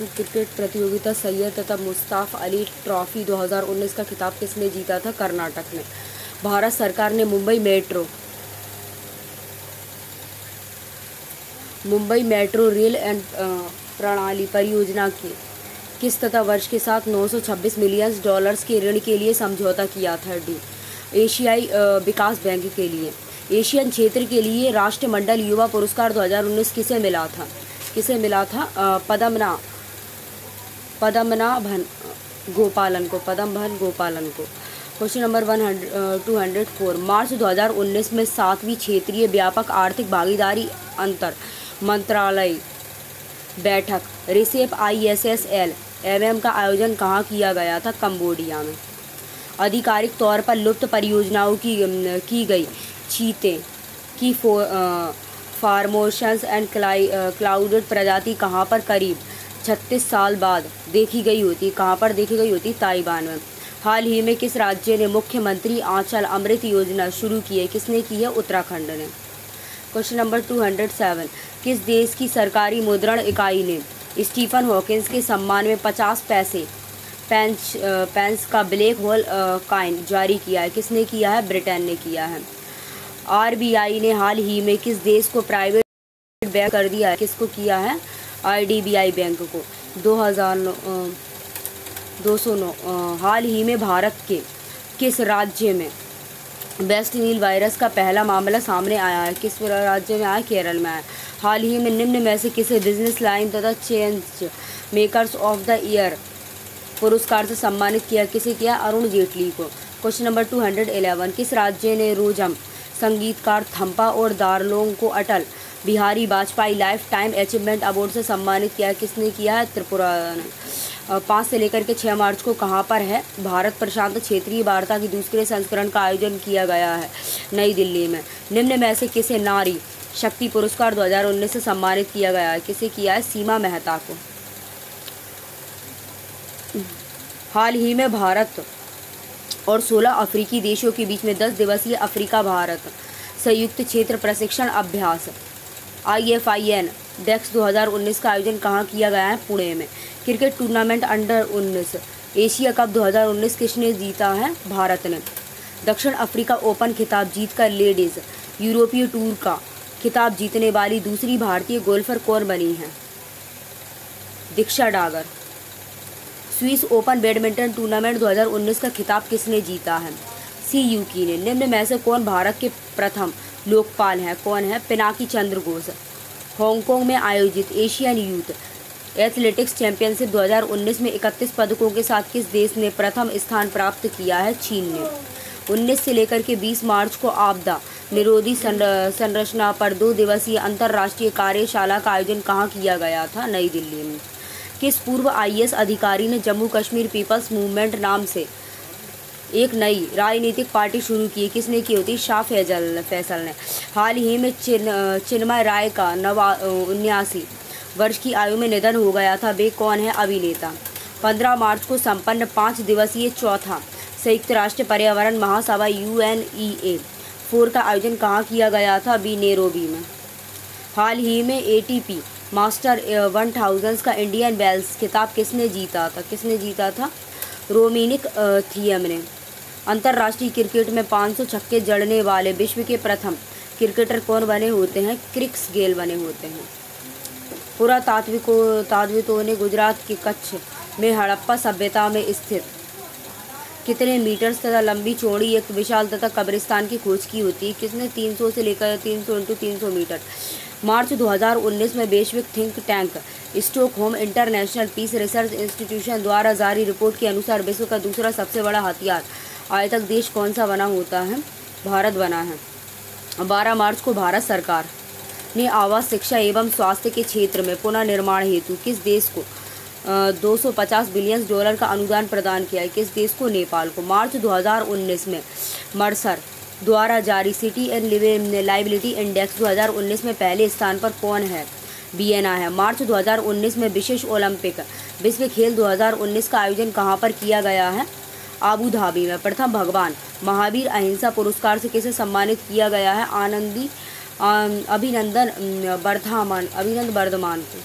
Cricket प्रतियोगिता सैयद तथा Mushtaq Ali trophy 2019 का खिताब किसने जीता था? कर्नाटक ने। भारत सरकार ने मुंबई मेट्रो रेल एंड प्रणाली परियोजना की किस तथा वर्ष के साथ $926 मिलियन के ऋण के लिए समझौता किया था? डी। एशियाई विकास बैंक के लिए। एशियन क्षेत्र के लिए राष्ट्रमंडल युवा पुरस्कार 2019 किसे मिला था? पद्मनाभन गोपालन को। Question number 204। मार्च 2019 में 7वीं क्षेत्रीय व्यापक आर्थिक भागीदारी अंतर मंत्रालय बैठक रिसेप ISSL का आयोजन कहाँ किया गया था? कंबोडिया में। आधिकारिक तौर पर लुप्त परियोजनाओं की गई चीते की फॉर्मोशंस एंड क्लाउडेड प्रजाति कहाँ पर करीब 36 साल बाद देखी गई होती? ताइवान में। हाल ही में किस राज्य ने मुख्यमंत्री आंचल अमृत योजना शुरू की है? किसने की है? उत्तराखंड ने। Question number 207। किस देश की सरकारी मुद्रण इकाई ने स्टीफन हॉकिंस के सम्मान में 50 पेंस का ब्लैक होल कॉइन जारी किया है? किसने किया है? ब्रिटेन ने किया है। RBI ने हाल ही में किस देश को प्राइवेट बैंक कर दिया है? किसको किया है? IDBI बैंक को। 209। हाल ही में भारत के किस राज्य में वेस्ट नील वायरस का पहला मामला सामने आया है? किस राज्य में आया? केरल में आया। हाल ही में निम्न में से किसे बिजनेस लाइन तथा change makers of the year पुरस्कार से सम्मानित किया? किसे किया? अरुण जेटली को। Question number 211। किस राज्य ने रोजम संगीतकार थम्पा और दारलोंग को Atal Bihari Vajpayee lifetime achievement award से सम्मानित किया? किसने किया है? त्रिपुरा ने। 5 से लेकर के 6 मार्च को कहाँ पर है? भारत प्रशांत क्षेत्रीय वार्ता की दूसरे संस्करण का आयोजन किया गया है नई दिल्ली में। निम्न में से किसे नारी शक्ति पुरस्कार 2019 से सम्मानित किया गया है? किसे किया है? सीमा मेहता को। हाल ही में भारत और 16 अफ्रीकी देशों के बीच में 10 दिवसीय अफ्रीका भारत संयुक्त क्षेत्र प्रशिक्षण अभ्यास IFIN डेक्स 2019 का आयोजन कहाँ किया गया है? पुणे में। Cricket tournament under-19 Asia cup 2019 किसने जीता है? भारत ने। दक्षिण अफ्रीका ओपन खिताब जीतकर लेडीज यूरोपीय टूर का खिताब जीतने वाली दूसरी भारतीय गोल्फर कौन बनी है? Diksha Dagar. Swiss Open badminton tournament 2019 का खिताब किसने जीता है? सी यूकी ने। निम्न में से कौन भारत के प्रथम लोकपाल हैं? कौन है? पिनाकी चंद्र घोष। हांगकांग में आयोजित एशियन यूथ एथलेटिक्स चैंपियनशिप 2019 में 31 पदकों के साथ किस देश ने प्रथम स्थान प्राप्त किया है? चीन ने। 19 से लेकर के 20 मार्च को आपदा निरोधी संरचना पर 2 दिवसीय अंतर्राष्ट्रीय कार्यशाला का आयोजन कहाँ किया गया था? नई दिल्ली में। किस पूर्व IAS अधिकारी ने जम्मू कश्मीर पीपल्स मूवमेंट नाम से एक नई राजनीतिक पार्टी शुरू की? किसने की होती? शाह फैसल ने। हाल ही में चिन्मय राय का 79 वर्ष की आयु में निधन हो गया था। वे कौन है? अभिनेता। 15 मार्च को संपन्न 5 दिवसीय चौथा संयुक्त राष्ट्र पर्यावरण महासभा UNEA4 का आयोजन कहाँ किया गया था? नैरोबी में। हाल ही में ATP मास्टर 1000 का इंडियन वेल्स खिताब किसने जीता था? रोमिनिक थियम ने। अंतर्राष्ट्रीय क्रिकेट में 500 छक्के जड़ने वाले विश्व के प्रथम क्रिकेटर कौन बने होते हैं? क्रिस गेल बने होते हैं। पुरातात्विकों ने गुजरात के कच्छ में हड़प्पा सभ्यता में स्थित कितने मीटर तथा लंबी चौड़ी एक विशाल तथा कब्रिस्तान की खोज की होती है? किसने? 300 से लेकर 300 × 300 मीटर। मार्च 2019 में वैश्विक think tank Stockholm international peace research institution द्वारा जारी रिपोर्ट के अनुसार विश्व का दूसरा सबसे बड़ा हथियार आयतक देश कौन सा बना होता है? भारत बना है। 12 मार्च को भारत सरकार ने आवास, शिक्षा एवं स्वास्थ्य के क्षेत्र में पुनर्निर्माण हेतु किस देश को $250 बिलियन का अनुदान प्रदान किया है? किस देश को? नेपाल को। मार्च 2019 में मर्सर द्वारा जारी सिटी एंड लाइबिलिटी इंडेक्स 2019 में पहले स्थान पर कौन है? वियना है। मार्च 2019 में विशेष ओलंपिक विश्व खेल 2019 का आयोजन कहाँ पर किया गया है? आबू धाबी में। प्रथम भगवान महावीर अहिंसा पुरस्कार से किसे सम्मानित किया गया है? अभिनंदन वर्धमान को।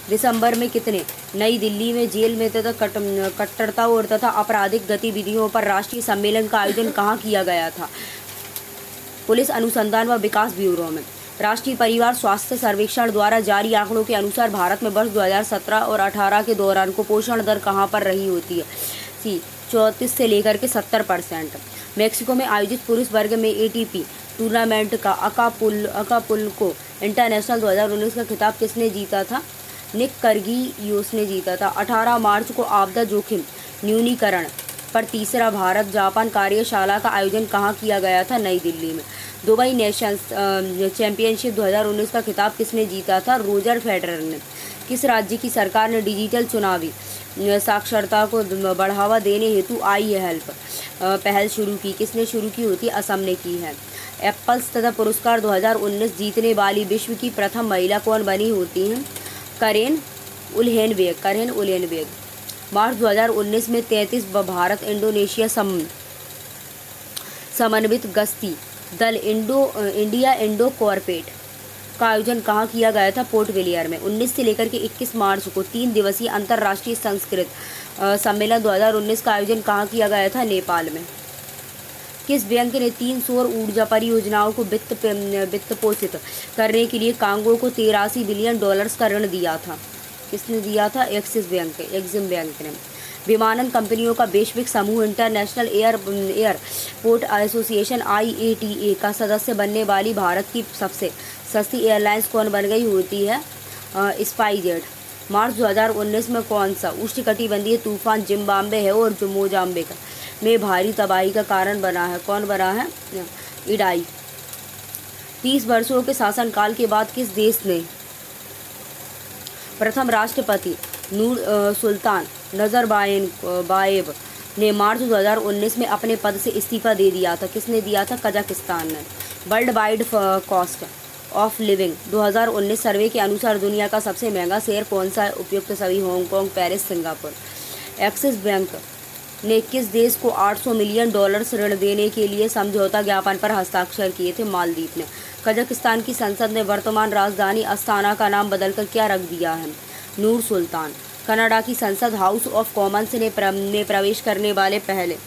दिसंबर में कितने? नई दिल्ली में जेल में तथा कट्टरता और तथा आपराधिक गतिविधियों पर राष्ट्रीय सम्मेलन का आयोजन कहाँ किया गया था? पुलिस अनुसंधान व विकास ब्यूरो में। राष्ट्रीय परिवार स्वास्थ्य सर्वेक्षण द्वारा जारी आंकड़ों के अनुसार भारत में वर्ष 2017 और 18 के दौरान कुपोषण दर कहाँ पर रही होती है? सी 34 से लेकर के 70%। मेक्सिको में आयोजित पुरुष वर्ग में ATP टूर्नामेंट का अकापुल्को इंटरनेशनल 2019 का खिताब किसने जीता था? निक कर्गियोस ने जीता था। 18 मार्च को आपदा जोखिम न्यूनीकरण पर तीसरा भारत जापान कार्यशाला का आयोजन कहाँ किया गया था? नई दिल्ली में। दुबई नेशंस चैंपियनशिप 2019 का खिताब किसने जीता था? रोजर फेडरर ने। किस राज्य की सरकार ने डिजिटल चुनावी साक्षरता को बढ़ावा देने हेतु आई हेल्प पहल शुरू की? किसने शुरू की होती? असम ने की है। एप्पल्स तथा पुरस्कार 2019 जीतने वाली विश्व की प्रथम महिला कौन बनी होती हैं? करेन उलेनबेग। मार्च 2019 में 33 भारत इंडोनेशिया समन्वित गश्ती दल इंडिया इंडो कॉर्पोरेट का आयोजन कहाँ किया गया था? पोर्ट विलियर में। 19 से लेकर के 21 मार्च को 3 दिवसीय अंतर्राष्ट्रीय संस्कृत सम्मेलन 2019 का आयोजन कहाँ किया गया था? नेपाल में। किस बैंक ने 3 सौर ऊर्जा परियोजनाओं को वित्त पोषित करने के लिए कांगो को $83 बिलियन का ऋण दिया था? किसने दिया था? एक्सिम बैंक ने। विमानन कंपनियों का वैश्विक समूह इंटरनेशनल एयरपोर्ट एसोसिएशन IATA का सदस्य बनने वाली भारत की सबसे सस्ती एयरलाइंस कौन बन गई होती है? स्पाइसजेट। मार्च 2019 में कौन सा उष्णकटिबंधीय तूफान जिम्बाब्वे है और मोजाम्बिक में भारी तबाही का कारण बना है? कौन बना है? इडाई। 30 वर्षों के शासनकाल के बाद किस देश ने प्रथम राष्ट्रपति नूर सुल्तान नजरबायेव ने मार्च 2019 में अपने पद से इस्तीफा दे दिया था? किसने दिया था? कजाकिस्तान ने। World wide cost of living 2019 सर्वे के अनुसार दुनिया का सबसे महंगा शहर कौन सा है? उपयुक्त सभी Hong Kong, Paris, Singapore. Axis bank ने किस देश को $800 मिलियन ऋण देने के लिए समझौता ज्ञापन पर हस्ताक्षर किए थे? मालदीव ने। कजाकिस्तान की संसद ने वर्तमान राजधानी अस्ताना का नाम बदलकर क्या रख दिया है? नूर सुल्तान। कनाडा की संसद हाउस ऑफ कॉमन्स में प्रवेश करने वाले पहले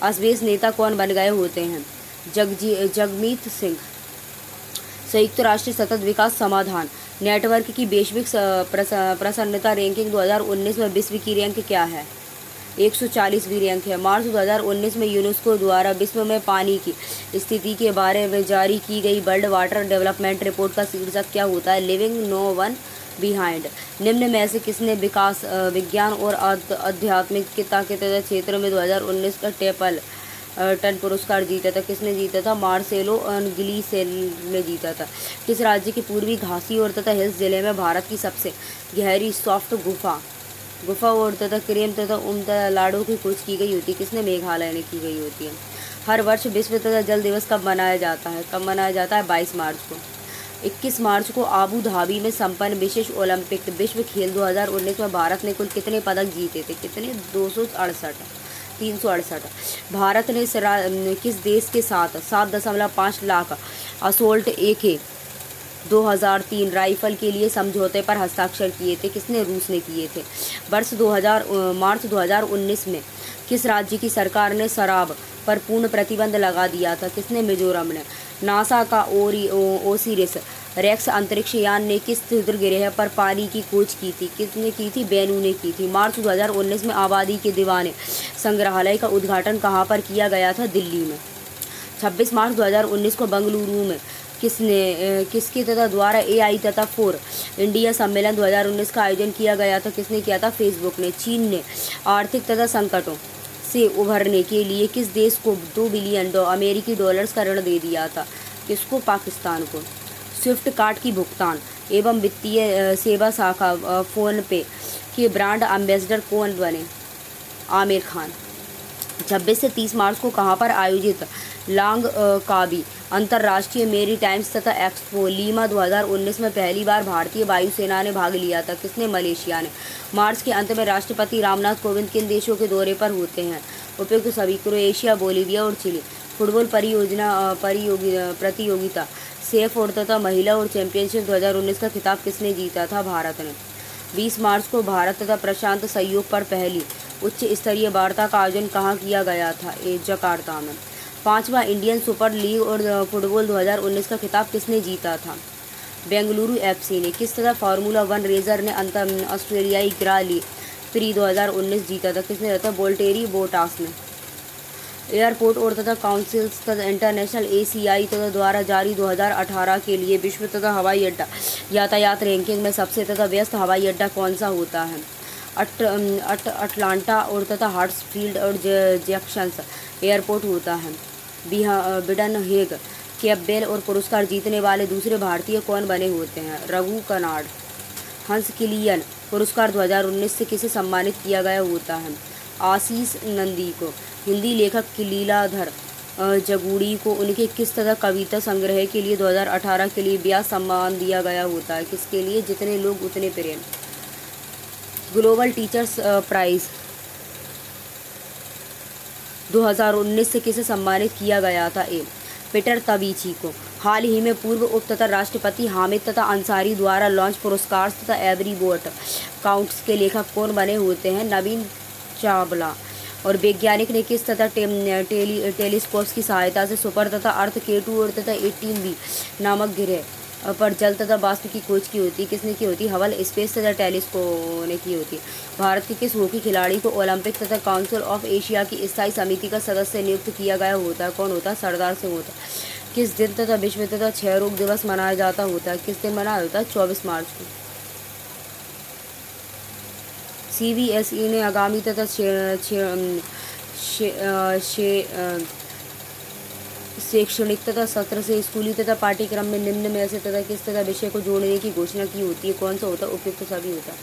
अश्वेत नेता कौन बन गए होते हैं? जगमीत सिंह। संयुक्त राष्ट्र सतत विकास समाधान नेटवर्क की वैश्विक प्रसन्नता रैंकिंग 2019 में विश्व की रैंक क्या है? 140वीं रैंक है। मार्च 2019 में यूनेस्को द्वारा विश्व में पानी की स्थिति के बारे में जारी की गई वर्ल्ड वाटर डेवलपमेंट रिपोर्ट का शीर्षक क्या होता है? Living no one behind. निम्न में से किसने विकास विज्ञान और आध्यात्मिकता के क्षेत्र में 2019 का टेपल टन पुरस्कार जीता था? किसने जीता था? मार्सेलो गिलीसेल ने जीता था। किस राज्य के पूर्वी घासी और तथा हिल्स जिले में भारत की सबसे गहरी सॉफ्ट गुफा और तथा क्रेम तथा तथा लाडो की खोज की गई होती है? किसने? मेघालय ने की गई होती है। हर वर्ष विश्व तथा जल दिवस कब मनाया जाता है? 22 मार्च को। 21 मार्च को आबू धाबी में संपन्न विशेष ओलंपिक विश्व खेल 2019 में भारत ने कुल कितने पदक जीते थे? कितने? 368। भारत ने किस देश के साथ 7.5 लाख असोल्ट AK 2003 राइफल के लिए समझौते पर हस्ताक्षर किए थे? किसने? रूस ने किए थे। मार्च 2019 में किस राज्य की सरकार ने शराब पर पूर्ण प्रतिबंध लगा दिया था? किसने? मिजोरम ने। नासा का ओसिरिस रेक्स अंतरिक्ष यान ने किस क्षुद्र ग्रह पर पानी की खोज की थी? किसने की थी? बेनू ने की थी। मार्च 2019 में आबादी के दीवाने संग्रहालय का उद्घाटन कहाँ पर किया गया था? दिल्ली में। 26 मार्च 2019 को बेंगलुरु में किसके तथा द्वारा AI तथा 4 इंडिया सम्मेलन 2019 का आयोजन किया गया था? किसने किया था? फेसबुक ने। चीन ने आर्थिक तथा संकटों से उभरने के लिए किस देश को $2 बिलियन अमेरिकी डॉलर्स का ऋण दे दिया था? किसको? पाकिस्तान को। स्विफ्ट कार्ड की भुगतान एवं वित्तीय सेवा शाखा फ़ोन पे के ब्रांड एम्बेसडर कौन बने? आमिर खान। 26 से 30 मार्च को कहाँ पर आयोजित लांगकाबी अंतर्राष्ट्रीय मेरीटाइम तथा एक्सपो लीमा 2019 में पहली बार भारतीय वायुसेना ने भाग लिया था। किसने? मलेशिया ने। मार्च के अंत में राष्ट्रपति रामनाथ कोविंद किन देशों के दौरे पर होते हैं? उपयुक्त सभी, क्रोएशिया, बोलीविया और चिली। फुटबॉल प्रतियोगिता सेफ और तथा महिला और चैंपियनशिप 2019 का खिताब किसने जीता था? भारत ने। 20 मार्च को भारत तथा प्रशांत सहयोग पर पहली उच्च स्तरीय वार्ता का आयोजन कहाँ किया गया था? जकार्ता में। 5वां इंडियन सुपर लीग और फुटबॉल 2019 का खिताब किसने जीता था? बेंगलुरु एफसी ने। किस तथा फार्मूला 1 रेसर ने ऑस्ट्रेलियाई ग्रां प्री 2019 जीता था? किसने जीता था? वोल्टेरी बोटास ने। एयरपोर्ट और तथा काउंसिल्स तथा इंटरनेशनल ACI तथा द्वारा जारी 2018 के लिए विश्व तथा हवाई अड्डा यातायात रैंकिंग में सबसे तथा व्यस्त हवाई अड्डा कौन सा होता है? अटलांटा और तथा हार्ट्सफील्ड और जैक्सन्स एयरपोर्ट होता है। बिडन हेग, कैपबेल और पुरस्कार जीतने वाले दूसरे भारतीय कौन बने होते हैं? रघु कनाड। हंस किलियन पुरस्कार 2019 से किसे सम्मानित किया गया होता है? आशीष नंदी को। हिंदी लेखक लीलाधर जगूड़ी को उनके किस तरह कविता संग्रह के लिए 2018 के लिए व्यास सम्मान दिया गया होता है? किसके लिए? जितने लोग उतने प्रेम। ग्लोबल टीचर्स प्राइज 2019 से किसे सम्मानित किया गया था? पीटर तबीची को। हाल ही में पूर्व उप तथा राष्ट्रपति हामिद तथा अंसारी द्वारा लॉन्च पुरस्कार तथा एवरी वोट काउंट्स के लेखक कौन बने होते हैं? नवीन चावला। और वैज्ञानिक ने किस तथा टेलीस्कोप्स की सहायता से सुपर तथा अर्थ K2 और तथा 18B नामक ग्रह पर जल तथा वाष्प की खोज की होती? किसने की होती? हबल स्पेस तथा टेलीस्कोप ने की होती। भारत के किस हॉकी खिलाड़ी को ओलंपिक तथा काउंसिल ऑफ एशिया की स्थायी समिति का सदस्य नियुक्त किया गया होता है? कौन होता है? सरदार सिंह होता है। किस दिन तथा विश्व तथा क्षय रोग दिवस मनाया जाता होता है? किस दिन मनाया होता है? 24 मार्च को। CBSE ने आगामी तथा शैक्षणिक तथा सत्र से स्कूली तथा पाठ्यक्रम में निम्न में से तथा किस तथा विषय को जोड़ने की घोषणा की होती है? कौन सा होता है? उपयुक्त सभी होता है।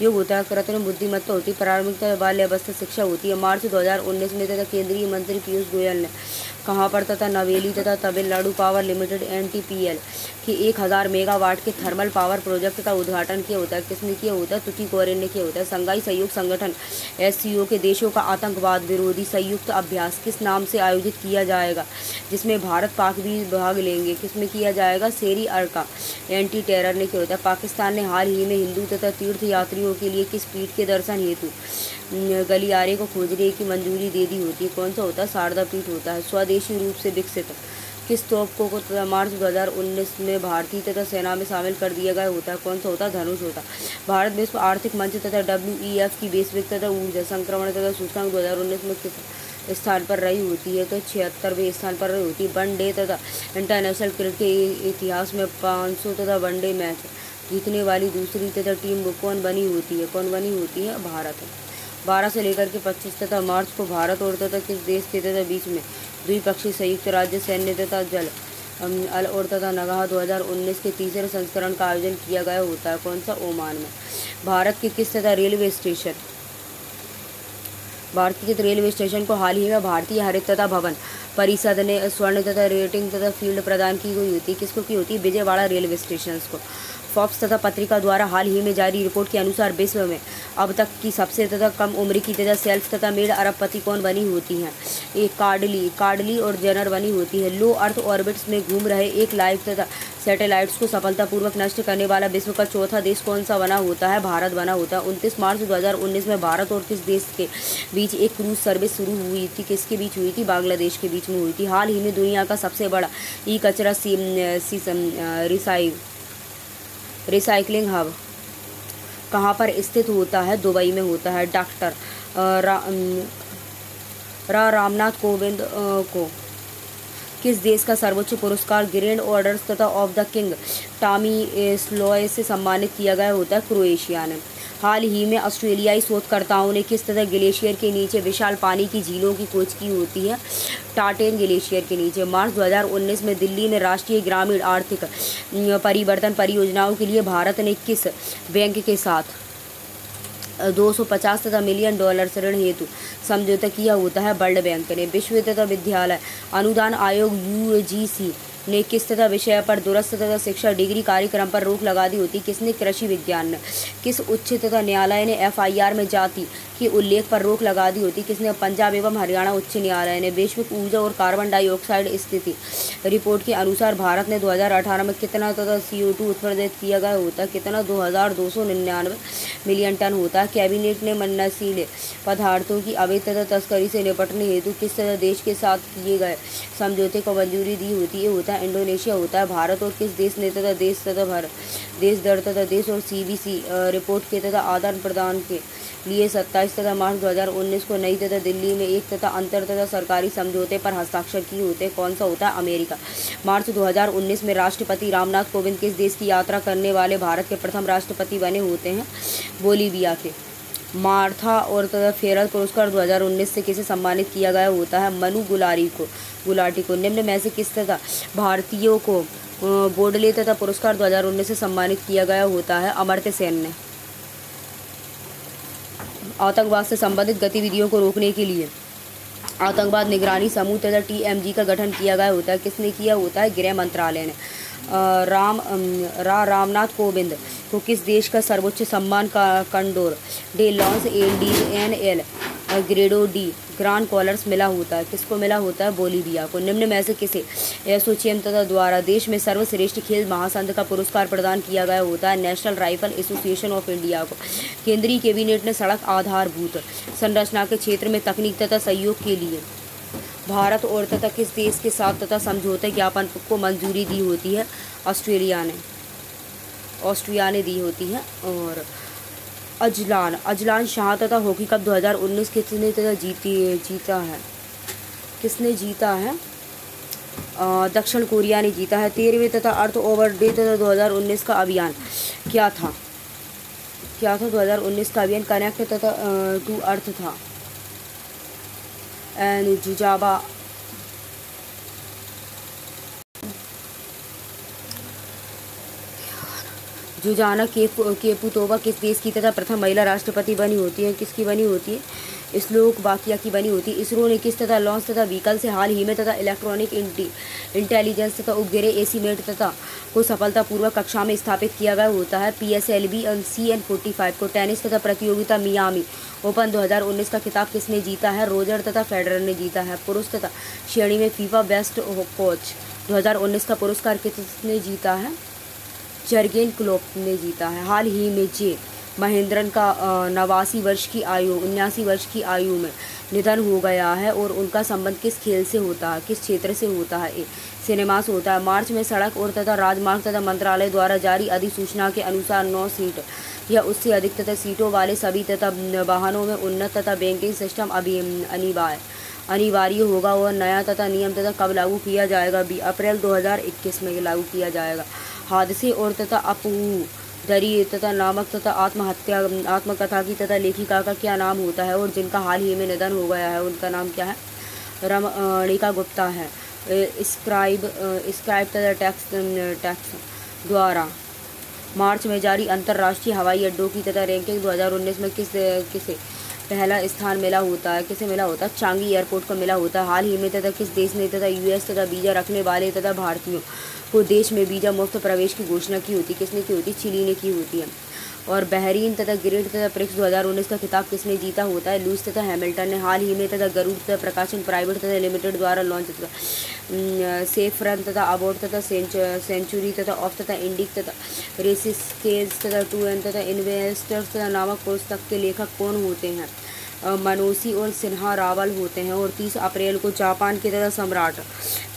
योग होता है। कृत्रिम बुद्धिमत्ता होती है। प्रारंभिक तथा बाल्य अवस्था शिक्षा होती है। मार्च 2019 में तथा केंद्रीय मंत्री पीयूष गोयल ने कहाँ पर तथा नवेली तथा तमिलनाडु पावर लिमिटेड NTPL के 1000 मेगावाट के थर्मल पावर प्रोजेक्ट का उद्घाटन किया होता है? किसने किया होता है? तुतीकोरिन ने किया होता है। संघाई सहयोग संगठन SCO के देशों का आतंकवाद विरोधी संयुक्त अभ्यास किस नाम से आयोजित किया जाएगा, जिसमें भारत पाक भी भाग लेंगे? किसमें किया जाएगा? शेरी अर्का एंटी टेरर ने किया होता है। पाकिस्तान ने हाल ही में हिंदू तथा तीर्थ यात्रियों के लिए किस पीठ के दर्शन हेतु गलियारे को खोजने की मंजूरी दे दी होती है? कौन सा होता है? शारदा पीठ होता है। स्वदेशी रूप से विकसित किस तोप को मार्च 2019 में भारतीय तथा सेना में शामिल कर दिया गया होता है? कौन सा होता है? धनुष होता है। भारत विश्व आर्थिक मंच तथा WEF की वैश्विक तथा ऊर्जा संक्रमण तथा सूचकांक 2019 में किस स्थान पर रही होती है? तो 76वें स्थान पर रही होती है। वनडे तथा इंटरनेशनल क्रिकेट के इतिहास में 500 तथा वनडे मैच जीतने वाली दूसरी तथा टीम कौन बनी होती है? कौन बनी होती है? भारत। 12 से लेकर के 25 तथा मार्च को भारत और तथा किस देश के तथा बीच में द्विपक्षीय संयुक्त राज्य सैन्य तथा जल और तथा नगाह 2019 के तीसरे संस्करण का आयोजन किया गया होता है? कौन सा? ओमान में। भारत के किस तथा रेलवे स्टेशन को हाल ही में भारतीय हरित तथा भवन परिषद ने स्वर्ण तथा रेटिंग तथा फील्ड प्रदान की गई होती है? किसको की होती है? विजयवाड़ा रेलवे स्टेशन को। फॉक्स तथा पत्रिका द्वारा हाल ही में जारी रिपोर्ट के अनुसार विश्व में अब तक की सबसे तथा कम उम्र की तथा सेल्फ तथा मेड अरबपति कौन बनी होती हैं? एक कार्डली और जेनर बनी होती है। लो अर्थ ऑर्बिट्स में घूम रहे एक लाइव तथा सैटेलाइट्स को सफलतापूर्वक नष्ट करने वाला विश्व का चौथा देश कौन सा बना होता है? भारत बना होता है। 29 मार्च 2019 में भारत और किस देश के बीच एक क्रूज सर्विस शुरू हुई थी? किसके बीच हुई थी? बांग्लादेश के बीच में हुई थी। हाल ही में दुनिया का सबसे बड़ा कचरा रिसाइकलिंग हब कहाँ पर स्थित होता है? दुबई में होता है। डॉक्टर रामनाथ कोविंद को किस देश का सर्वोच्च पुरस्कार ग्रैंड ऑर्डर तथा ऑफ द किंग टॉमी स्लॉय से सम्मानित किया गया होता है? क्रोएशिया ने। हाल ही में ऑस्ट्रेलियाई शोधकर्ताओं ने किस तरह ग्लेशियर के नीचे विशाल पानी की झीलों की खोज की होती है? टाटेन ग्लेशियर के नीचे। मार्च 2019 में दिल्ली में राष्ट्रीय ग्रामीण आर्थिक परिवर्तन परियोजनाओं के लिए भारत ने किस बैंक के साथ 250 तथा मिलियन डॉलर ऋण हेतु समझौता किया होता है वर्ल्ड बैंक ने। विश्व तथा विद्यालय अनुदान आयोग यूजीसी ने किस तथा विषय पर दूरस्थ तथा शिक्षा डिग्री कार्यक्रम पर रोक लगा दी होती? किसने? कृषि विज्ञान ने। किस उच्च तथा न्यायालय ने एफआईआर में जाति के उल्लेख पर रोक लगा दी होती? किसने? पंजाब एवं हरियाणा उच्च न्यायालय ने। वैश्विक ऊर्जा और कार्बन डाइऑक्साइड स्थिति रिपोर्ट के अनुसार भारत ने 2018 में कितना तथा CO2 उत्सर्जित किया गया होता? कितना? 2299 मिलियन टन होता है। कैबिनेट ने नशीले पदार्थों की अवैध तथा तस्करी से निपटने हेतु किस तरह देश के साथ किए गए समझौते को मंजूरी दी होती है? होता है इंडोनेशिया होता है। भारत और किस देश ने तथा देश तथा भारत देश दर तथा देश और CBC रिपोर्ट के तथा आदान प्रदान के लिए 27 तथा मार्च 2019 को नई तथा दिल्ली में एक तथा अंतर तथा सरकारी समझौते पर हस्ताक्षर किए होते? कौन सा होता है? अमेरिका। मार्च 2019 में राष्ट्रपति रामनाथ कोविंद किस देश की यात्रा करने वाले भारत के प्रथम राष्ट्रपति बने होते हैं? बोलीविया के। मार्था और तथा फेरल पुरस्कार 2019 से किसे सम्मानित किया गया होता है? मनु गुलाटी को। निम्न में से किस तथा भारतीयों को बोडले तथा पुरस्कार 2019 से सम्मानित किया गया होता है? अमर्त्य सेन ने। आतंकवाद से संबंधित गतिविधियों को रोकने के लिए आतंकवाद निगरानी समूह तथा TMG का गठन किया गया होता है? किसने किया होता है? गृह मंत्रालय ने। रामनाथ कोविंद को किस देश का सर्वोच्च सम्मान का Condor de los ANL Grado de grand collars मिला होता है? किसको मिला होता है? बोलीविया को। निम्न में से किसे एसोचैम तथा द्वारा देश में सर्वश्रेष्ठ खेल महासंघ का पुरस्कार प्रदान किया गया होता है? National rifle association of India को। केंद्रीय कैबिनेट ने सड़क आधारभूत संरचना के क्षेत्र में तकनीक तथा सहयोग के लिए भारत और तथा किस देश के साथ तथा समझौते ज्ञापन को मंजूरी दी होती है? ऑस्ट्रिया ने दी होती है। और अजलान शाह तथा हॉकी कप 2019 किसने तथा जीता है? किसने जीता है? दक्षिण कोरिया ने जीता है। 13वें तथा अर्थ ओवर डे तथा 2019 का अभियान क्या था? 2019 का अभियान कनेक्ट तथा टू अर्थ था। एंड जुजाना केपुतोवा किस देश की तथा प्रथम महिला राष्ट्रपति बनी होती है? किसकी बनी होती है? स्लोवाकिया की बनी होती है। इसरो ने किस तथा लॉन्च तथा व्हीकल से हाल ही में तथा इलेक्ट्रॉनिक इंटेलिजेंस तथा उपग्रह एसीमेट तथा को सफलतापूर्वक कक्षा में स्थापित किया गया होता है? PSLV CN45 को। टेनिस तथा प्रतियोगिता मियामी ओपन 2019 का खिताब किसने जीता है? रोजर तथा फेडरर ने जीता है। पुरुष तथा श्रेणी में फीफा बेस्ट कोच 2019 का पुरस्कार किसने जीता है? जर्गेन क्लोप ने जीता है। हाल ही में जे महेंद्रन का 89 वर्ष की आयु में निधन हो गया है और उनका संबंध किस खेल से होता है? किस क्षेत्र से होता है? सिनेमा से होता है। मार्च में सड़क और तथा राजमार्ग तथा मंत्रालय द्वारा जारी अधिसूचना के अनुसार 9 सीट या उससे अधिक तथा सीटों वाले सभी तथा वाहनों में उन्नत तथा बैंकिंग सिस्टम अनिवार्य होगा और नया तथा नियम तथा कब लागू किया जाएगा? 20 अप्रैल 2021 में लागू किया जाएगा। हादसे और तथा अपहूदरी तथा नामक तथा आत्मकथा की तथा लेखिका का क्या नाम होता है और जिनका हाल ही में निधन हो गया है उनका नाम क्या है? रमणिका गुप्ता है। स्क्राइब तथा टैक्स द्वारा मार्च में जारी अंतर्राष्ट्रीय हवाई अड्डों की तथा रैंकिंग 2019 में किसे पहला स्थान मिला होता है? किसे मिला होता है? चांगी एयरपोर्ट को मिला होता है। हाल ही में तथा किस देश ने तथा US तथा वीज़ा रखने वाले तथा भारतीयों को देश में वीज़ा मुक्त प्रवेश की घोषणा की होती? किसने की होती? चिली ने की होती है। और बहरीन तथा ग्रेट तथा प्रिक्स 2019 का खिताब किसने जीता होता है? लुईस तथा हैमिल्टन ने। हाल ही में तथा गरुड़ तथा प्रकाशन प्राइवेट तथा लिमिटेड द्वारा लॉन्च तथा सेफ रन तथा अबोट तथा सेंचुरी तथा ऑफ तथा इंडिक तथा रेसिस केज तथा 2N तथा इन्वेस्टर्स तथा नामक पुस्तक के लेखक कौन होते हैं? मनोसी और सिन्हा रावल होते हैं। और 30 अप्रैल को जापान के तथा सम्राट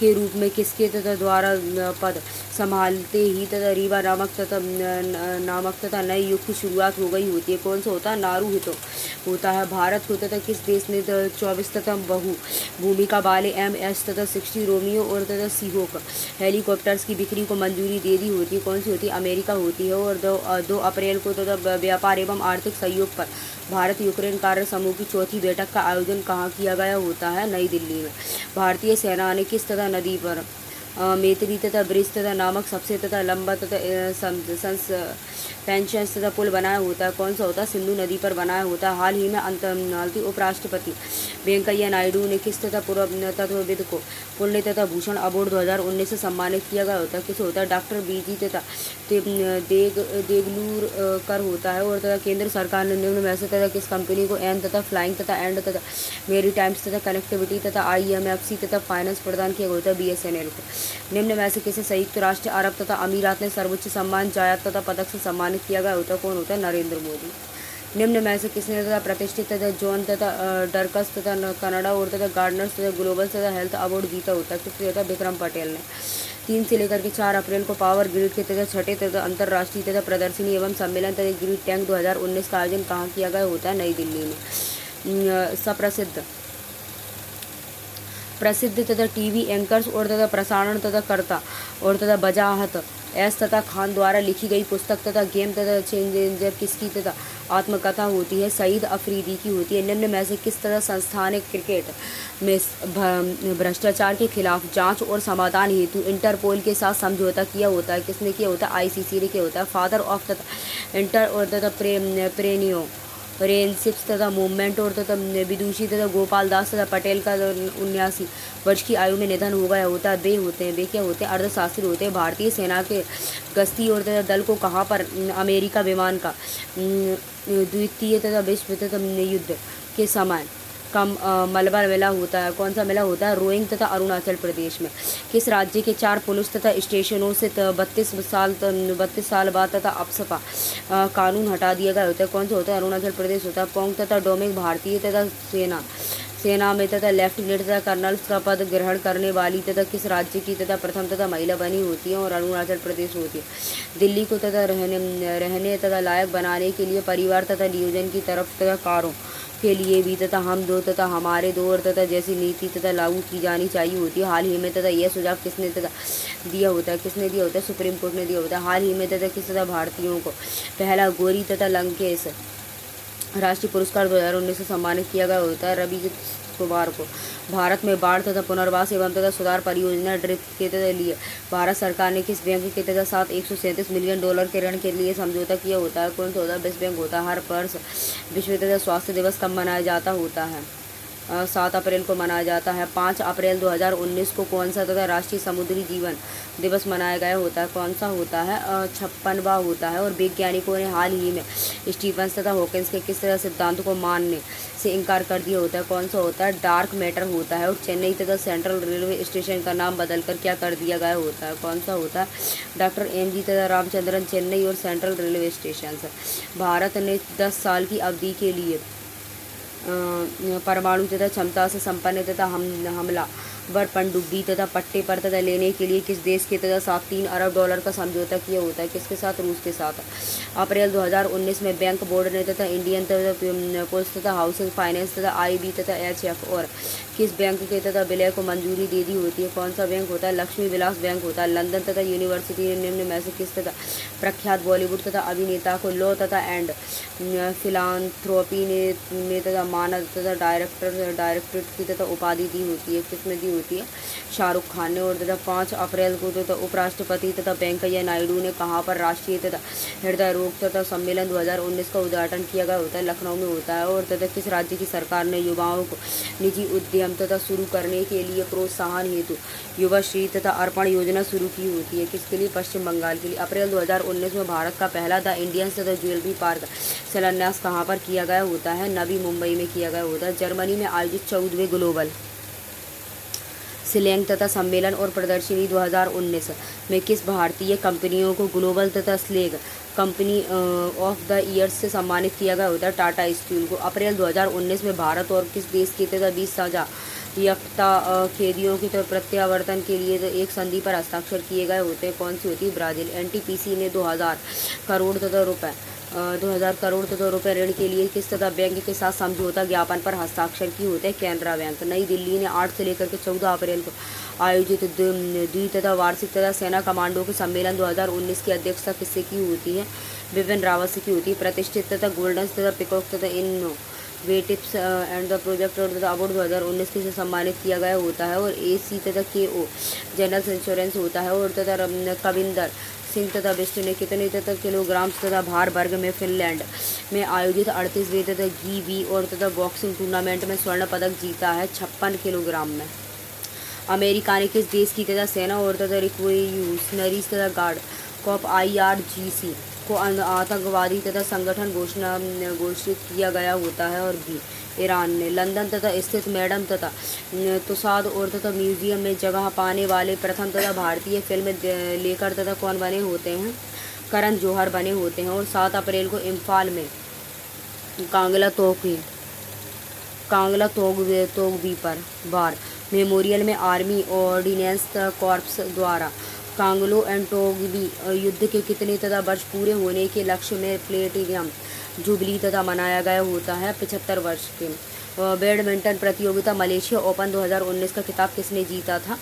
के रूप में किसके तथा द्वारा पद संभालते ही तथा रीवा नामक तथा नए युग की शुरुआत हो गई होती है? कौन सा होता है? नारुहितो होता है। भारत को तथा किस देश ने 24 तथा भूमिका वाले MS तथा 60 रोमियो और तथा सीहोक हेलीकॉप्टर्स की बिक्री को मंजूरी दे दी होती है? कौन सी होती है? अमेरिका होती है। और 2 अप्रैल को तथा व्यापार एवं आर्थिक सहयोग पर भारत यूक्रेन कार्य समूह की चौथी बैठक का आयोजन कहाँ किया गया होता है? नई दिल्ली में। भारतीय सेना ने किस तथा नदी पर मेत्री तथा ब्रिज तथा नामक सबसे तथा लंबा तथा पेंशन तथा पुल बनाया होता है? कौन सा होता है? सिंधु नदी पर बनाया होता है। हाल ही में अंतर्राष्ट्रीय उपराष्ट्रपति वेंकैया नायडू ने किस तथा पूर्व तत्वविद को पुण्य तथा भूषण अवार्ड 2019 से सम्मानित किया गया होता है? किसे होता है? डॉक्टर बीजी तथा देगलूर कर होता है। और तथा केंद्र सरकार ने निम्न में से तथा किस कंपनी को एन तथा फ्लाइंग तथा एंड तथा मेरी टाइम्स तथा कनेक्टिविटी तथा IMFC तथा फाइनेंस प्रदान किया होता है? BSNL को। निम्न में से किसे संयुक्त राष्ट्र अरब तथा अमीरात ने सर्वोच्च सम्मान जायद तथा पदक से सम्मानित किया गया होता है? कौन होता है? नरेंद्र मोदी। निम्न में से किसने तथा प्रतिष्ठित तथा जॉन तथा डरकस तथा कनाडा और तथा गार्डनर्स तथा ग्लोबल तथा हेल्थ अवार्ड जीता होता है? किसने होता है? विक्रम पटेल ने। 3 से लेकर के 4 अप्रैल को पावर ग्रिड के तथा छठे तथा अंतर्राष्ट्रीय तथा प्रदर्शनी एवं सम्मेलन तथा ग्रिड टैंक 2019 का आयोजन कहाँ किया गया होता है? नई दिल्ली में। प्रसिद्ध तथा टीवी एंकर्स और तथा प्रसारण तथा कर्ता और तथा वजाहत एस तथा खान द्वारा लिखी गई पुस्तक तथा गेम तथा चेंजर किसकी तथा आत्मकथा होती है? सईद अफरीदी की होती है। निम्न में से किस तरह संस्था ने क्रिकेट में भ्रष्टाचार के खिलाफ जांच और समाधान हेतु इंटरपोल के साथ समझौता किया होता है? किसने किया होता है? ICC ने किया होता है। फादर ऑफ तथा इंटर और तथा प्रेनियो रेनशिप्स तथा मूवमेंट और तथा विदुषी तथा गोपाल दास तथा पटेल का 79 वर्ष की आयु में निधन हो गया होता है। वे क्या होते हैं? अर्धशास्त्री होते हैं। भारतीय सेना के गश्ती और तथा दल को कहाँ पर अमेरिका विमान का द्वितीय तथा विश्व तथा युद्ध के समय का मलबा मेला होता है? कौन सा मेला होता है? रोइंग तथा अरुणाचल प्रदेश में। किस राज्य के 4 पुलिस तथा स्टेशनों से 32 साल बाद तथा अप्सपा कानून हटा दिया गया होता है? कौन सा होता है? अरुणाचल प्रदेश होता है। पोंग तथा डोमिंग भारतीय तथा सेना में तथा लेफ्टिनेंट तथा कर्नल का पद ग्रहण करने वाली तथा किस राज्य की तथा प्रथम तथा महिला बनी होती है? और अरुणाचल प्रदेश होती है। दिल्ली को तथा रहने तथा लायक बनाने के लिए परिवार तथा नियोजन की तरफ तथा कारों के लिए भी तथा हम दो तथा हमारे दो और तथा जैसी नीति तथा लागू की जानी चाहिए होती है। हाल ही में तथा यह सुझाव किसने तथा दिया होता है? किसने दिया होता है? सुप्रीम कोर्ट ने दिया होता है। हाल ही में तथा किस तथा भारतीयों को पहला गौरी तथा लंकेश राष्ट्रीय पुरस्कार 2019 से सम्मानित किया गया होता है? रवि कुमार को। भारत में बाढ़ तथा पुनर्वास एवं तथा सुधार परियोजना ड्रिप के लिए भारत सरकार ने किस बैंक के तथा साथ $137 मिलियन के ऋण के लिए समझौता किया होता है? कौन सा होता है? विश्व बैंक होता है। हर वर्ष विश्व तथा स्वास्थ्य दिवस कब मनाया जाता होता है? 7 अप्रैल को मनाया जाता है। 5 अप्रैल 2019 को कौन सा तथा राष्ट्रीय समुद्री जीवन दिवस मनाया गया होता है? कौन सा होता है? 56वां होता है। और वैज्ञानिकों ने हाल ही में स्टीफंस तथा हॉकिंस के किस तरह सिद्धांत को मानने से इनकार कर दिया होता है? कौन सा होता है? डार्क मैटर होता है। और चेन्नई तथा सेंट्रल रेलवे स्टेशन का नाम बदलकर क्या कर दिया गया होता है? कौन सा होता है? डॉक्टर MG तथा रामचंद्रन चेन्नई और सेंट्रल रेलवे स्टेशन। भारत ने 10 साल की अवधि के लिए परमाणु तथा क्षमता से संपन्न तथा हमला वर पनडुब्बी तथा पट्टे पर तथा लेने के लिए किस देश के तथा साथ $3 अरब का समझौता किया होता है? किसके साथ? रूस के साथ। अप्रैल 2019 में बैंक बोर्ड ने तथा इंडियन तथा पोस्ट तथा हाउसिंग फाइनेंस तथा IB तथा HF और किस बैंक के तथा विलय को मंजूरी दे दी होती है? कौन सा बैंक होता है? लक्ष्मी विलास बैंक होता है। लंदन तथा यूनिवर्सिटी ने निम्न में से किस तथा प्रख्यात बॉलीवुड तथा अभिनेता को लॉ तथा एंड फिलान्थ्रोपी ने तथा मानद तथा डायरेक्टरेट की तथा उपाधि दी होती है? किसने दी होती है? शाहरुख खान ने। और तथा 5 अप्रैल को तथा उपराष्ट्रपति तथा वेंकैया नायडू ने कहाँ पर राष्ट्रीय तथा हृदय रोग तथा सम्मेलन 2019 का उद्घाटन किया गया होता है? लखनऊ में होता है। और तथा किस राज्य की सरकार ने युवाओं को निजी उद्यम तथा शुरू करने के लिए प्रोत्साहन हेतु युवा श्री तथा अर्पण योजना शुरू की होती है? किसके लिए? पश्चिम बंगाल के लिए। अप्रैल 2019 में भारत का पहला द इंडियंस तथा ज्वेलरी पार्क शिलान्यास कहाँ पर किया गया होता है? नवी मुंबई में किया गया होता है। जर्मनी में आयोजित 14वें ग्लोबल स्लैंग तथा सम्मेलन और प्रदर्शनी 2019 में किस भारतीय कंपनियों को ग्लोबल तथा slang company of the year से सम्मानित किया गया होता है? टाटा स्टील को। अप्रैल 2019 में भारत और किस देश के तथा 20 साझा याफ्ता खेदियों के प्रत्यावर्तन के लिए एक संधि पर हस्ताक्षर किए गए होते हैं? कौन सी होती है? ब्राज़ील। NTPC ने 2000 करोड़ तथा रुपए ऋण के लिए किस तथा बैंक के साथ समझौता ज्ञापन पर हस्ताक्षर किए होते हैं? कैनरा बैंक। नई दिल्ली ने 8 से लेकर के 14 अप्रैल को आयोजित द्वि तथा वार्षिक तथा सेना कमांडो के सम्मेलन 2019 की अध्यक्षता किससे की होती है? बिपिन रावत से की होती है। प्रतिष्ठित तथा गोल्डन तथा पिकॉक तथा वे टिप्स एंड द प्रोजेक्ट तथा अवार्ड 2019 से सम्मानित किया गया होता है। और AC तथा KO जनरल इंश्योरेंस होता है। और तथा कविंदर सिंह तथा बिष्ट ने कितने तथा किलोग्राम तथा भार वर्ग में फिनलैंड में आयोजित 38वें तथा GV और तथा बॉक्सिंग टूर्नामेंट में स्वर्ण पदक जीता है 56 किलोग्राम में। अमेरिका ने किस देश की तथा सेना और तथा रिक्वेशनरीज तथा गार्ड कॉप IRGC को आतंकवादी तथा संगठन घोषित किया गया होता है। और भी ईरान ने लंदन तथा स्थित मैडम तथा तुसाद और तथा म्यूजियम में जगह पाने वाले प्रथम तथा भारतीय फिल्म लेकर तथा कौन बने होते हैं, करण जौहर बने होते हैं। और 7 अप्रैल को इम्फाल में कांगला तोगबी पर बार मेमोरियल में आर्मी ऑर्डिनेंस कॉर्प्स द्वारा कांगलो एंड तोगबी युद्ध के कितने तथा वर्ष पूरे होने के लक्ष्य में प्लेटिनियम जुबली तथा मनाया गया होता है 75 वर्ष के। बैडमिंटन प्रतियोगिता मलेशिया ओपन 2019 का खिताब किसने जीता था?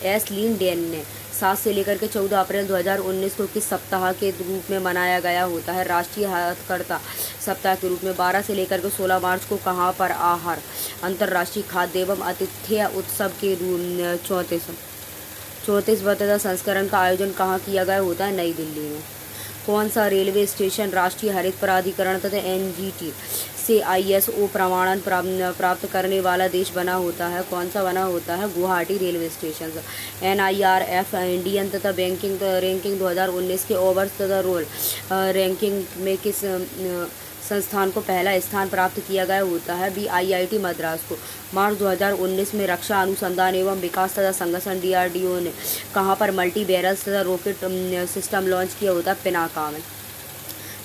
एशलिन डेन ने। 7 से लेकर के 14 अप्रैल 2019 को किस सप्ताह के रूप में मनाया गया होता है? राष्ट्रीय हथकरघा सप्ताह के रूप में। 12 से लेकर के 16 मार्च को कहाँ पर आहार अंतर्राष्ट्रीय खाद्य एवं आतिथ्य उत्सव के 34वां तथा संस्करण का आयोजन कहाँ किया गया होता है? नई दिल्ली में। कौन सा रेलवे स्टेशन राष्ट्रीय हरित प्राधिकरण तथा NGT से ISO प्रमाणन प्राप्त करने वाला देश बना होता है? कौन सा बना होता है? Guwahati railway station. NIRF Indian तथा बैंकिंग रैंकिंग 2019 के ओवर्स तथा रोल रैंकिंग में किस संस्थान को पहला स्थान प्राप्त किया गया होता है? IIT मद्रास को। मार्च 2019 में रक्षा अनुसंधान एवं विकास तथा संगठन DRDO ने कहाँ पर मल्टी बैरल तथा रॉकेट सिस्टम लॉन्च किया होता है? पिनाका में।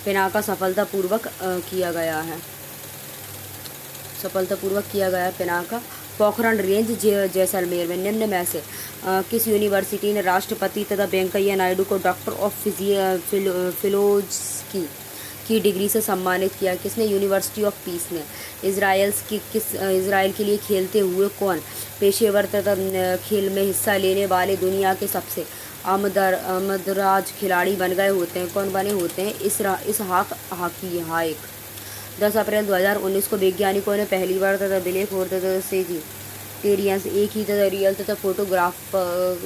पिनाका सफलतापूर्वक किया गया है पिनाका। पोखरण रेंज जैसलमेर में निम्न में से किस यूनिवर्सिटी ने राष्ट्रपति तथा वेंकैया नायडू को डॉक्टर ऑफ फिलोसफी की डिग्री से सम्मानित किया? किसने? यूनिवर्सिटी ऑफ पीस ने। इजराइल के लिए खेलते हुए कौन पेशेवर तथा खेल में हिस्सा लेने वाले दुनिया के सबसे आमदराज खिलाड़ी बन गए होते हैं? कौन बने होते हैं? इसहाक हाइक। 10 अप्रैल 2019 को वैज्ञानिकों ने पहली बार तथा ब्लैक होल तथा सेजिटेरियंस एक ही तथा रियल तथा फोटोग्राफ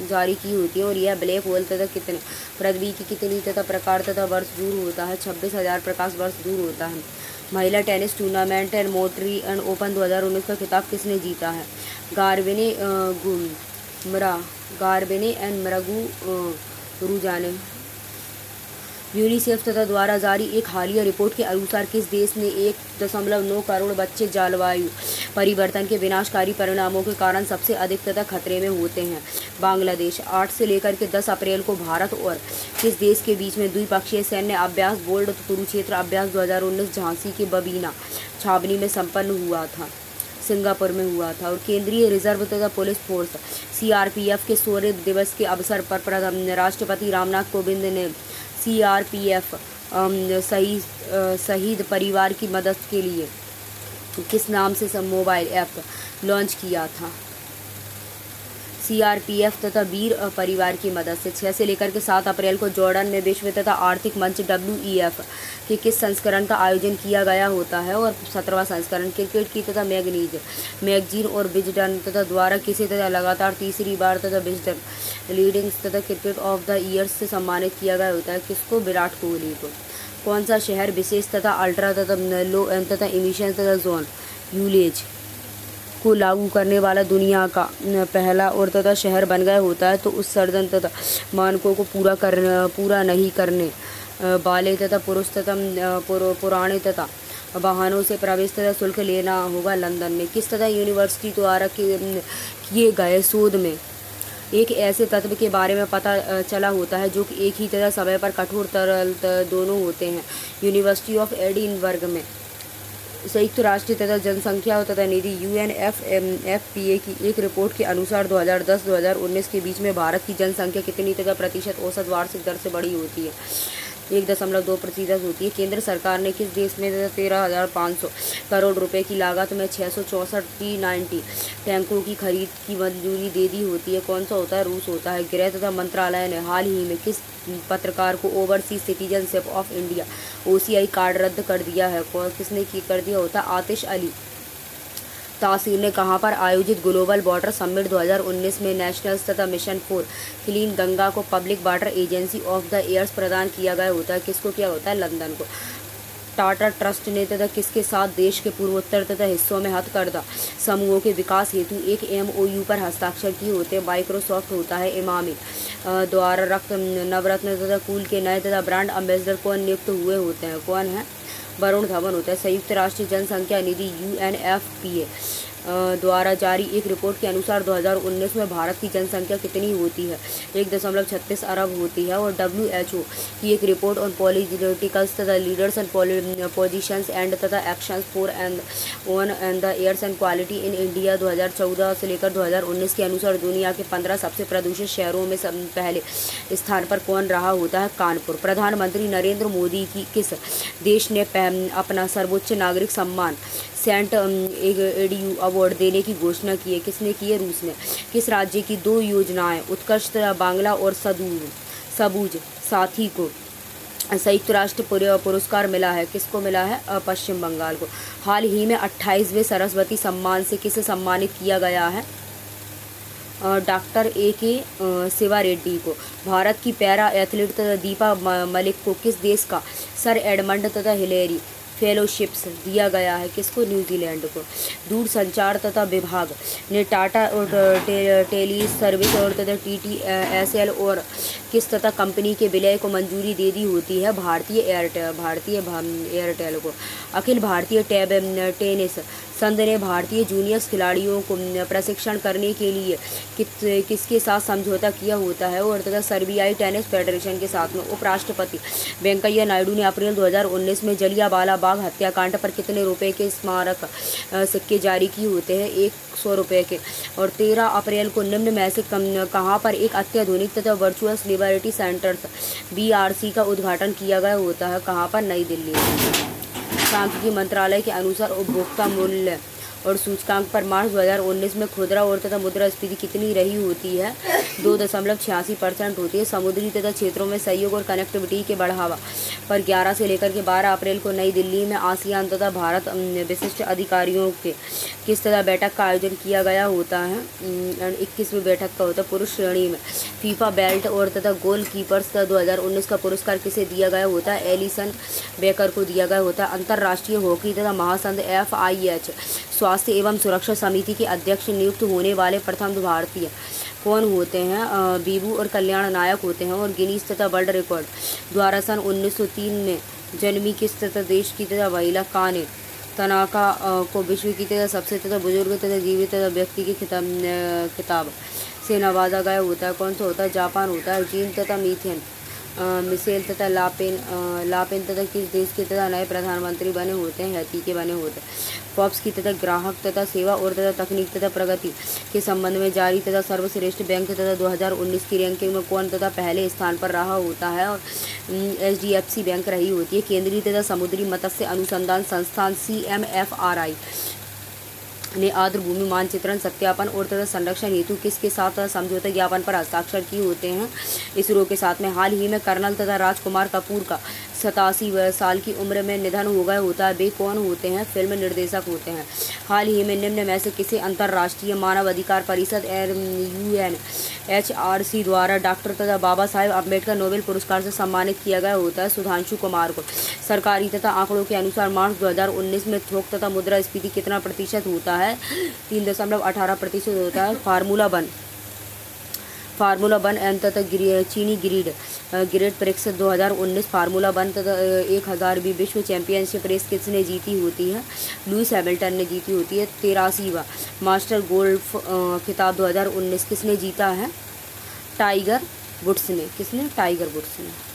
जारी की होती है। और यह ब्लैक होल तथा कितने पृथ्वी की कितनी तथा प्रकार तथा वर्ष दूर होता है? 26,000 प्रकाश वर्ष दूर होता है। महिला tennis tournament and Montreal open 2019 का खिताब किसने जीता है? गार्बिने एंड मुरुगुजा ने। यूनिसेफ तथा द्वारा जारी एक हालिया रिपोर्ट के अनुसार किस देश ने 1.9 करोड़ बच्चे जलवायु परिवर्तन के विनाशकारी परिणामों के कारण सबसे अधिक तथा खतरे में होते हैं? बांग्लादेश। 8 से लेकर के 10 अप्रैल को भारत और किस देश के बीच में द्विपक्षीय सैन्य अभ्यास बोल्ड कुरुक्षेत्र अभ्यास 2019 झांसी के बबीना छावनी में संपन्न हुआ था? सिंगापुर में हुआ था। और केंद्रीय रिजर्व तथा पुलिस फोर्स CRPF के शौर्य दिवस के अवसर पर राष्ट्रपति रामनाथ कोविंद ने CRPF शहीद परिवार की मदद के लिए किस नाम से मोबाइल ऐप लॉन्च किया था? CRPF तथा वीर परिवार की मदद से। 6 से लेकर के 7 अप्रैल को जॉर्डन में विश्व तथा आर्थिक मंच WEF के किस संस्करण का आयोजन किया गया होता है? और 17वां संस्करण। क्रिकेट की तथा मैगजीन और विजडन तथा द्वारा किसी तथा लगातार तीसरी बार तथा विजडन लीडिंग तथा क्रिकेट ऑफ द ईयर से सम्मानित किया गया होता है? किसको? विराट कोहली को। कौन सा शहर विशेष तथा अल्ट्रा तथा लो तथा इमिशन तथा जोन यूलेज को लागू करने वाला दुनिया का पहला और तथा शहर बन गया होता है? तो उस सर्जन तथा मानकों को पूरा नहीं करने वाले तथा पुरुष तथा पुराने तथा वाहनों से प्रवेश तथा शुल्क लेना होगा लंदन में। किस तथा यूनिवर्सिटी द्वारा किए गए शोध में एक ऐसे तत्व के बारे में पता चला होता है जो कि एक ही तथा समय पर कठोर तरल दोनों होते हैं? यूनिवर्सिटी ऑफ एडिनबर्ग में। संयुक्त राष्ट्र तथा जनसंख्या तथा निधि UNFPA की एक रिपोर्ट के अनुसार 2010-2019 के बीच में भारत की जनसंख्या कितनी तथा प्रतिशत औसत वार्षिक दर से बड़ी होती है? 1.2% होती है। केंद्र सरकार ने किस देश में 13,500 करोड़ रुपए की लागत में 664 T90 टैंकों की खरीद की मंजूरी दे दी होती है? कौन सा होता है? रूस होता है। गृह तथा मंत्रालय ने हाल ही में किस पत्रकार को overseas citizenship of India OCI card रद्द कर दिया है? किसने कर दिया होता है? आतिश अली तासीर ने कहाँ पर आयोजित ग्लोबल वाटर समिट 2019 में नेशनल्स तथा मिशन फॉर क्लीन गंगा को public water agency of the years प्रदान किया गया होता है? किसको किया होता है? लंदन को। टाटा ट्रस्ट ने तथा किसके साथ देश के पूर्वोत्तर तथा हिस्सों में हथकरघा समूहों के विकास हेतु एक MOU पर हस्ताक्षर किए होते हैं? माइक्रोसॉफ्ट होता है। इमामी द्वारा नवरत्न तथा कूल के नए तथा ब्रांड एम्बेसडर कौन नियुक्त हुए होते हैं? कौन है? वरुण धवन होता है। संयुक्त राष्ट्र जनसंख्या निधि UNFPA द्वारा जारी एक रिपोर्ट के अनुसार 2019 में भारत की जनसंख्या कितनी होती है? 1.36 अरब होती है। और WHO की एक रिपोर्ट ऑन पॉलिटिकल्स तथा लीडर्स एंड पोजीशंस एंड तथा actions for and on and the airs and quality in India 2014 से लेकर 2019 के अनुसार दुनिया के 15 सबसे प्रदूषित शहरों में पहले स्थान पर कौन रहा होता है? कानपुर। प्रधानमंत्री नरेंद्र मोदी की किस देश ने अपना सर्वोच्च नागरिक सम्मान सेंट एडयू अवार्ड देने की घोषणा की है? किसने की है? रूस ने। किस राज्य की 2 योजनाएं उत्कृष्ट बांग्ला और सबूज साथी को संयुक्त राष्ट्र पुरस्कार मिला है? किसको मिला है? पश्चिम बंगाल को। हाल ही में 28वें सरस्वती सम्मान से किसे सम्मानित किया गया है? डॉक्टर AK शिवा रेड्डी को। भारत की पैरा एथलीट तथा दीपा मलिक को किस देश का सर एडमंड तथा हिलेरी फेलोशिप्स दिया गया है? किसको? न्यूजीलैंड को। दूरसंचार तथा विभाग ने टाटा और टेली सर्विस और तथा TTSL और किस तथा कंपनी के विलय को मंजूरी दे दी होती है? भारतीय एयरटेल को। अखिल भारतीय टेनिस संघ ने भारतीय जूनियर्स खिलाड़ियों को प्रशिक्षण करने के लिए किसके साथ समझौता किया होता है? और तथा सर्बियाई टेनिस फेडरेशन के साथ में। उपराष्ट्रपति वेंकैया नायडू ने अप्रैल 2019 में जलियांवाला बाग हत्याकांड पर कितने रुपए के स्मारक सिक्के जारी किए होते हैं? 100 रुपये के। और 13 अप्रैल को निम्न में से कहाँ पर एक अत्याधुनिक तथा वर्चुअल लिबर्टी सेंटर्स BRC का उद्घाटन किया गया होता है? कहाँ पर? नई दिल्ली। सांख्यिकी मंत्रालय के अनुसार उपभोक्ता मूल्य और सूचकांक पर मार्च 2019 में खुदरा और तथा मुद्रास्फीति कितनी रही होती है? 2.86% होती है। समुद्री तथा क्षेत्रों में सहयोग और कनेक्टिविटी के बढ़ावा पर 11 से लेकर के 12 अप्रैल को नई दिल्ली में आसियान तथा भारत विशिष्ट अधिकारियों के किस तरह बैठक का आयोजन किया गया होता है? 21वीं बैठक का होता है। पुरुष श्रेणी में फीफा बेल्ट और तथा गोल कीपर्स 2019 का पुरस्कार किसे दिया गया होता है? एलिसन बेकर को दिया गया होता है। अंतर्राष्ट्रीय हॉकी तथा महासंघ FIH स्वास्थ्य एवं सुरक्षा समिति के अध्यक्ष नियुक्त होने वाले प्रथम भारतीय कौन होते हैं? बीबू और कल्याण नायक होते हैं। और गिनीज तथा वर्ल्ड रिकॉर्ड द्वारा सन 1903 में जन्मी किस तथा देश की तथा महिला काने तनाका को विश्व की तथा सबसे तथा बुजुर्ग तथा जीवित तथा व्यक्ति के खिताब से नवाजा गया होता है? कौन सा होता है? जापान होता है। जीन तथा मीथेन मिशेल तथा लापेन तथा किस देश के तथा नए प्रधानमंत्री बने होते हैं? हैती के बने होते हैं। फॉर्ब्स की तथा ग्राहक तथा सेवा और तथा तकनीक तथा प्रगति के संबंध में जारी तथा सर्वश्रेष्ठ बैंक तथा 2019 की रैंकिंग में कौन तथा पहले स्थान पर रहा होता है? और HDFC बैंक रही होती है। केंद्रीय तथा समुद्री मत्स्य अनुसंधान संस्थान CMFRI ने आर्द्रभूमि मानचित्रण सत्यापन और तथा संरक्षण हेतु किसके साथ समझौता ज्ञापन पर हस्ताक्षर किए होते हैं? इसरो के साथ में। हाल ही में कर्नल तथा राजकुमार कपूर का 87 साल की उम्र में निधन हो गया होता है। वे कौन होते हैं? फिल्म निर्देशक होते हैं। हाल ही में निम्न में से किसे अंतर्राष्ट्रीय मानव अधिकार परिषद UNHRC द्वारा डॉक्टर तथा बाबा साहेब अम्बेडकर नोबेल पुरस्कार से सम्मानित किया गया होता है? सुधांशु कुमार को। सरकारी तथा आंकड़ों के अनुसार मार्च 2019 में थोक तथा मुद्रास्फीति कितना प्रतिशत होता है? 3.18% होता है। फार्मूला वन एंड तथा चीनी ग्रेड प्रिक्स 2019 फार्मूला वन तथा 1000वीं विश्व चैंपियनशिप रेस किसने जीती होती है? लुइस हैमिल्टन ने जीती होती है। 83वां मास्टर गोल्फ खिताब 2019 किसने जीता है? टाइगर वुड्स ने। किसने? टाइगर वुड्स ने।